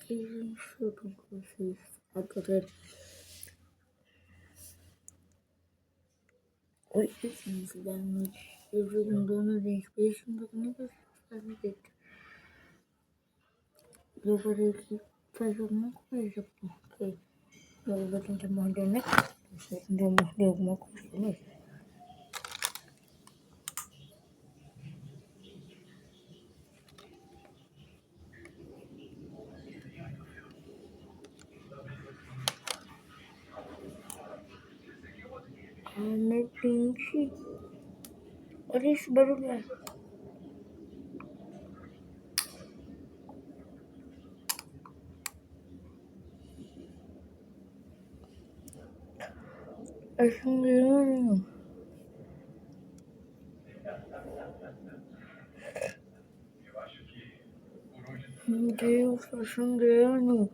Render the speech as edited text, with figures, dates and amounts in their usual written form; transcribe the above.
Even photographers forgotten what it means language. Everyone dono the inspiration but never found it. Nobody keep track of okay. Nobody can modern next. The more question. Anything she what is better? I think Deus, I think